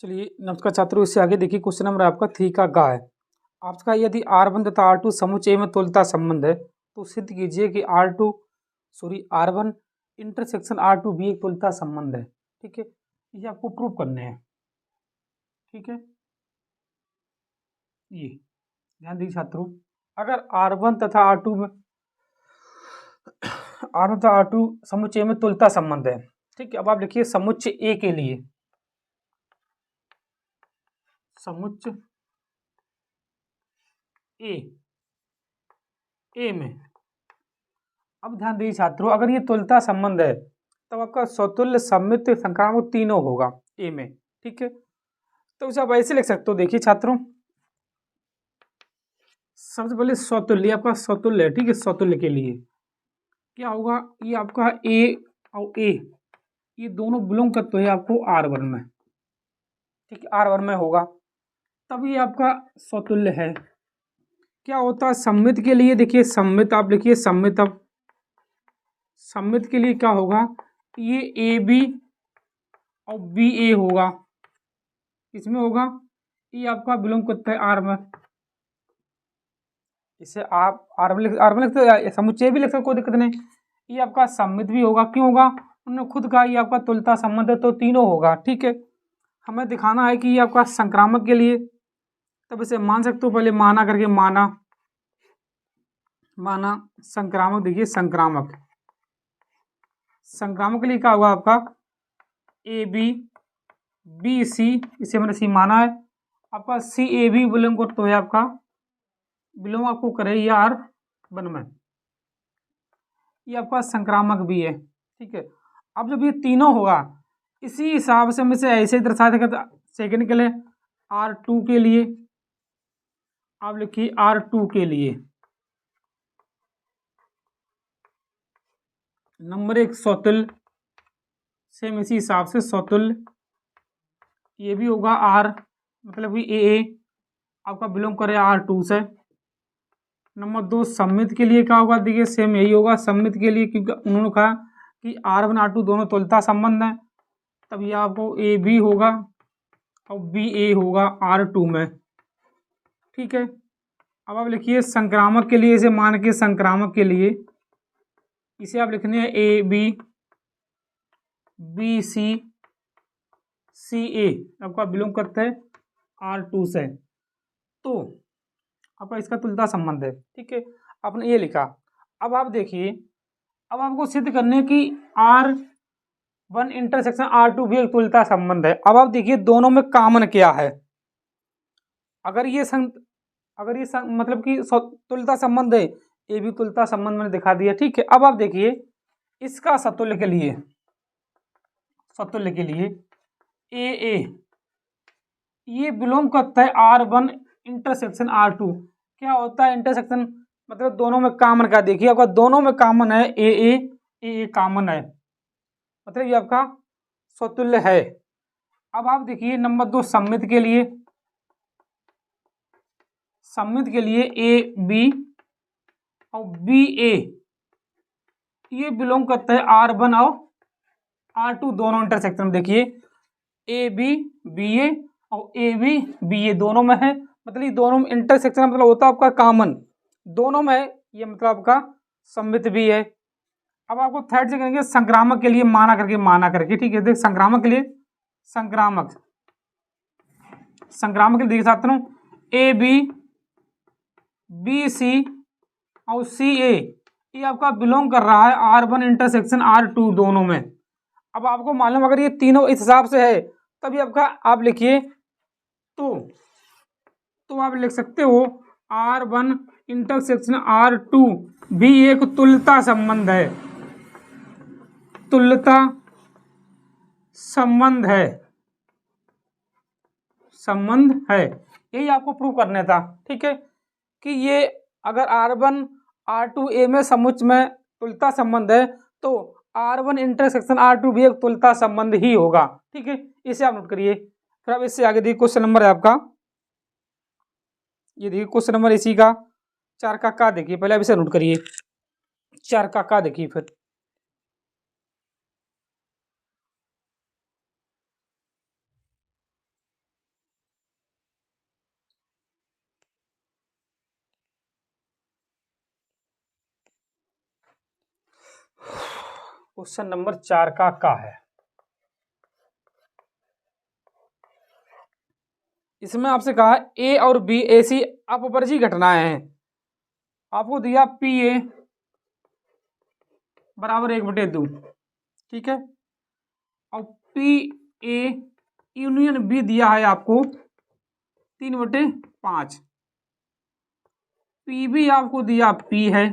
चलिए नमस्कार छात्रों, इससे आगे देखिए क्वेश्चन नंबर आपका 3 का गा है। आपका यदि R1 तथा R2 समुच्चय में तुल्यता संबंध है तो सिद्ध कीजिए कि R1 इंटरसेक्शन R2 भी एक तुल्यता संबंध है। ठीक है, ये आपको प्रूव करने हैं। ठीक है, ये ध्यान दीजिए छात्रों, अगर R1 तथा R2 समुच्चय में तुल्यता संबंध है। ठीक है, अब आप लिखिए समुच्चय ए के लिए, समुच्चय ए में अब ध्यान दीजिए छात्रों, अगर ये तुल्यता संबंध है तब आपका स्वतुल्य सममित संक्रामक तीनों होगा ए में। ठीक है, तो उसे आप ऐसे लिख सकते हो। देखिए छात्रों, सबसे पहले स्वतुल्य, आपका स्वतुल्य है। ठीक है, स्वतुल्य के लिए क्या होगा, ये आपका ए और ए ये दोनों बिलोंग करते हैं आपको R1 में। ठीक है, R1 में होगा तब ये आपका स्वतुल्य है। क्या होता है सममित के लिए, देखिए सममित आप लिखिए सममित। अब सममित के लिए क्या होगा, ये ए बी और बी ए होगा, इसमें होगा ये आपका बिलोंग करता है आर में। इसे आप आर में लिखते हो, समुच्चय भी लिख सकते, कोई दिक्कत नहीं। ये आपका सममित भी होगा, क्यों होगा, उन्होंने खुद कहा ये आपका तुल्यता संबंध है तो तीनों होगा। ठीक है, हमें दिखाना है कि ये आपका संक्रामक के लिए, तब इसे मान सकते हो। पहले माना करके, माना संक्रामक। देखिए संक्रामक के लिए क्या होगा, आपका ए बी बी सी, इसे मैंने सी माना है। आपका सी ए बी बिलोंग करता है, आपका बिलोंग आपको करे ये R1 में, ये आपका संक्रामक भी है। ठीक है, अब जब ये तीनों होगा इसी हिसाब से हम इसे ऐसे दर्शा देंगे। सेकंड के लिए R2 के लिए आप लिखिए R2 के लिए नंबर 1 स्वतुल्य, सेम इसी हिसाब से स्वतुल्य ये भी होगा R, मतलब कि ए आपका बिलोंग करे R2 से। नंबर 2 सममित के लिए क्या होगा, देखिए सेम यही होगा सममित के लिए, क्योंकि उन्होंने कहा कि R1 R2 दोनों तुल्यता संबंध है, तब ये आपको ए बी होगा और बी ए होगा R2 में। ठीक है, अब आप लिखिए संक्रामक के लिए, इसे मान के संक्रामक के लिए इसे आप लिखने हैं ए बी बी सी सी ए, आपका बिलोंग करता है R2 से, तो आपका इसका तुल्यता संबंध है। ठीक है, आपने ये लिखा। अब आप देखिए, अब आपको सिद्ध करने की R1 इंटरसेक्शन R2 भी एक तुल्यता संबंध है। अब आप देखिए दोनों में कॉमन क्या है। अगर ये मतलब कि तुल्यता संबंध है, ये भी तुल्यता संबंध मैंने दिखा दिया। ठीक है, अब आप देखिए इसका सतुल्य के लिए, ए ये बिलोंग करता है R1 इंटरसेक्शन R2। क्या होता है इंटरसेक्शन, मतलब दोनों में कॉमन का। देखिए आपका दोनों में कॉमन है, ए कॉमन है, मतलब ये आपका स्वतुल्य है। अब आप देखिए नंबर 2 सममित के लिए ए बी और बी ए ये बिलोंग करता है R1 और R2 दोनों इंटरसेक्शन में। देखिए ए बी बी ए और ए बी बी ए दोनों में है, मतलब ये दोनों में इंटरसेक्शन मतलब होता है आपका कॉमन, दोनों में है, ये मतलब आपका सममित भी है। अब आपको थर्ड से करेंगे संक्रामक के लिए, माना करके। ठीक है, देख संक्रामक के लिए, संक्रामक के लिए देखिए छात्रों, ए बी बी सी और सी ए ये आपका बिलोंग कर रहा है R1 इंटरसेक्शन R2 दोनों में। अब आपको मालूम, अगर ये तीनों इस हिसाब से है तभी आपका, आप लिखिए तो आप लिख सकते हो R1 इंटरसेक्शन R2 भी एक तुल्यता संबंध है, संबंध है। यही आपको प्रूव करना था। ठीक है, कि ये अगर R1 R2 ए में समुच्चय में तुल्यता संबंध है तो R1 इंटरसेक्शन R2 भी एक तुल्यता संबंध ही होगा। ठीक है, इसे आप नोट करिए। फिर अब इससे आगे देखिए क्वेश्चन नंबर है आपका, ये देखिए क्वेश्चन नंबर इसी का 4 का देखिए। पहले अब इसे नोट करिए, 4 का देखिए। फिर क्वेश्चन नंबर 4 का है। इसमें आपसे कहा ए और बी ऐसी अपवर्जी घटनाएं हैं। आपको दिया पी ए बराबर 1/2, ठीक है, और पी ए यूनियन बी दिया है आपको 3/5। पी बी आपको दिया पी है,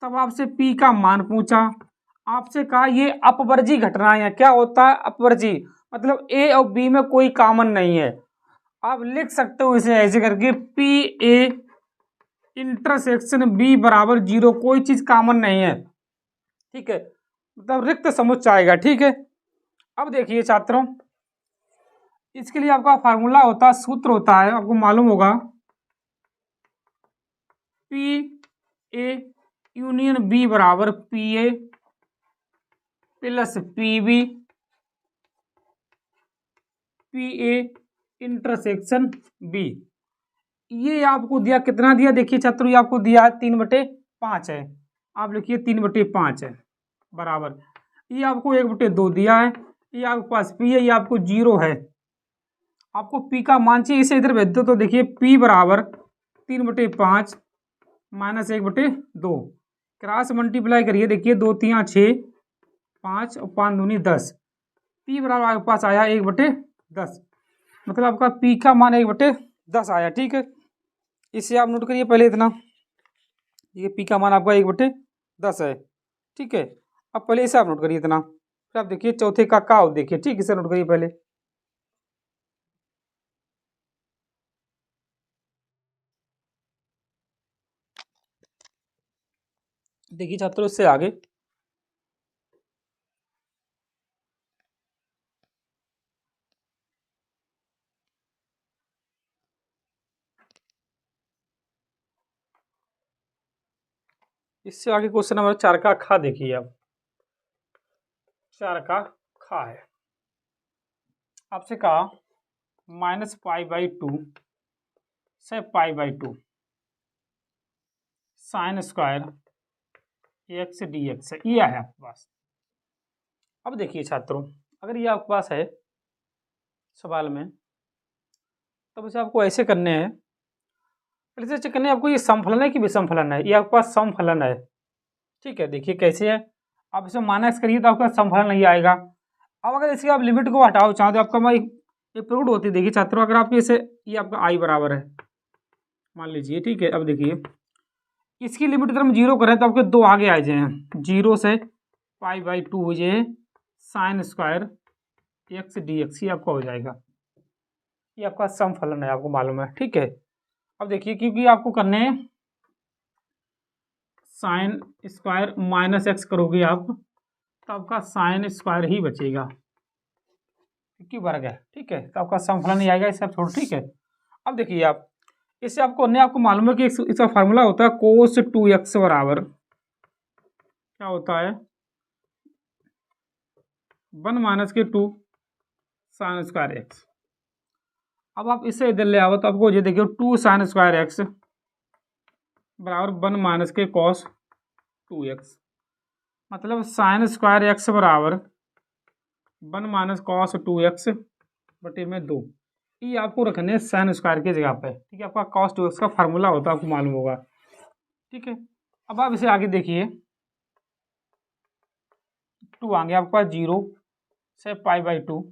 तब आपसे पी का मान पूछा, आपसे कहा ये अपवर्जी घटनाएं हैं। क्या होता है अपवर्जी? मतलब ए और बी में कोई कॉमन नहीं है। आप लिख सकते हो इसे ऐसे करके पी ए इंटरसेक्शन बी बराबर 0, कोई चीज कॉमन नहीं है, ठीक है, मतलब रिक्त समुच्चय आएगा, ठीक है। अब देखिए छात्रों, इसके लिए आपका फार्मूला होता है, सूत्र होता है, आपको मालूम होगा, पी ए यूनियन बी बराबर P A plus P B P A intersection B. ये आपको दिया, कितना दिया देखिए छात्रों, ये आपको दिया 3/5 है। आप लिखिए 3/5 है बराबर, ये आपको 1/2 दिया है, ये आपके पास पी है, ये आपको 0 है। आपको पी का मान चाहिए, इसे इधर भेज दो, तो देखिए पी बराबर 3/5 माइनस 1/2, क्रॉस मल्टीप्लाई करिए, देखिए 2 3 6 5 और 5 दूनी 10, पी बराबर आपके पास आया 1/10, मतलब आपका पी का मान 1/10 आया, ठीक है। इसे आप नोट करिए पहले इतना, ये पी का मान आपका 1/10 है, ठीक है। अब पहले इसे आप नोट करिए इतना, फिर आप देखिए चौथे का हो, देखिए, ठीक, इसे नोट करिए पहले। देखिए छात्रों, इससे आगे इससे आगे क्वेश्चन नंबर 4 का खा देखिए। अब 4 का खा है, आपसे कहा -π/2 से π/2 sine square X D X है, ये है आपके पास। अब देखिए छात्रों, अगर ये आपके पास है सवाल में, तब इसे आपको ऐसे करने हैं, पहले से करने आपको, ये समफलन है कि विषमफलन है, ये आपके पास समफलन है, ठीक है। देखिए कैसे है, आप इसे माइनस करिए तो आपका समफलन नहीं आएगा। अब अगर इसकी आप लिमिट को हटाओ चाहो तो आपका एक प्रूव होती है। देखिए छात्रों, अगर आप इसे, ये आपका आई बराबर है मान लीजिए, ठीक है। अब देखिए इसकी लिमिट अगर हम 0 करें तो आपके 2 आगे आ जाए, 0 से π/2 हो जाए sign square X D x, ये आपका हो जाएगा, ये आपका समफलन है, आपको मालूम है, ठीक है। अब देखिए, क्योंकि आपको करने साइन स्क्वायर माइनस एक्स करोगे आप, तो आपका साइन स्क्वायर ही बचेगा, क्योंकि वर्ग है, ठीक है, तो आपका समफलन नहीं आएगा, इसे आप छोड़ो, ठीक है। अब देखिए आप, इससे आपको अन्य आपको मालूम है कि इसका फार्मूला होता है cos 2x बराबर क्या होता है 1 - 2 साइन स्क्वायर एक्स। अब आप इसे इधर ले आओ तो आपको ये देखिए 2 साइन स्क्वायर एक्स बराबर 1 - cos 2x, मतलब साइन स्क्वायर एक्स बराबर 1 - cos 2x बटे में 2, ये आपको रखने साइन स्क्वायर की जगह पे, ठीक है। आपका cos 2x का फार्मूला होता है, आपको मालूम होगा, ठीक है। अब आप इसे आगे देखिए, 2 आ गया आपके पास, 0 से π/2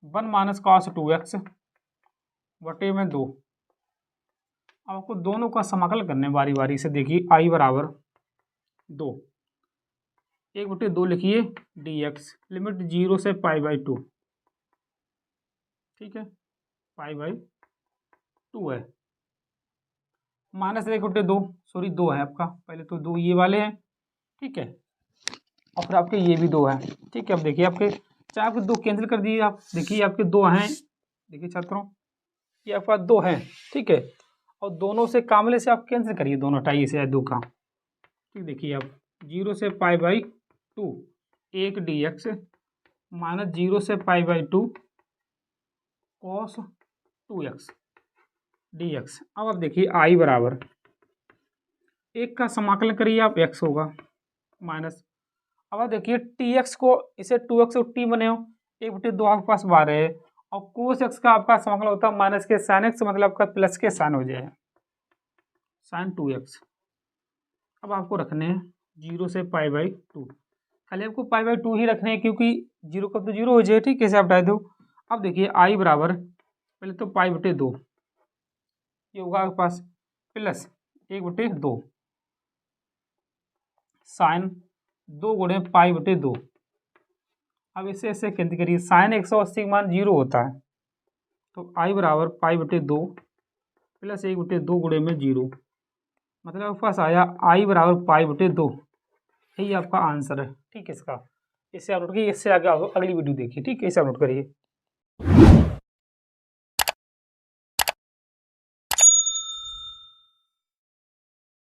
1 - cos 2x बटे में 2। आपको दोनों का समाकलन करने बारी बारी से, देखिए आई बराबर 2, 1/2 लिखिए dx, लिमिट 0 से π/2, ठीक है, π/2 है, -1/2, सॉरी 2 है आपका, पहले तो 2 ये वाले हैं, ठीक है, और फिर आपके ये भी 2 है, ठीक है। अब देखिए आपके चाहे आपके 2 कैंसिल कर दिए आप, देखिए आपके 2 हैं, देखिए छात्रों ये आपके पास 2 हैं, ठीक है, और दोनों से कामले से आप कैंसिल करिए, दोनों टाई से 2 का, ठीक। देखिए आप 0 से π/2 1 dx माइनस 0 से π/2 cos 2x dx। अब आप देखिए आई बराबर 1 का समाकलन करिए आप, x होगा माइनस अब आप देखिए टी एक्स को इसे 2x और टी बने हो, 1/2 आपके पास बाहर है, और कोस एक्स का आपका समाकलन होता है माइनस के साइन एक्स, मतलब आपका प्लस के साइन हो जाए साइन 2x। अब आपको रखने हैं 0 से π/2, खाली आपको π/2 ही रखने हैं क्योंकि 0 का तो 0 हो जाए, ठीक है, आप डाल दो। अब देखिए आई बराबर पहले तो π/2, ये होगा आपके पास प्लस 1/2 साइन 2 गुणे π/2। अब इसे ऐसे कैंसिल करिए, साइन 180 का मान 0 होता है, तो आई बराबर π/2 प्लस 1/2 गुणे में 0, मतलब आपके पास आया आई बराबर π/2। यही आपका आंसर है, ठीक है इसका। इसे आप नोट करिए, इससे आगे अगली वीडियो देखिए, ठीक है, इसे आप नोट करिए।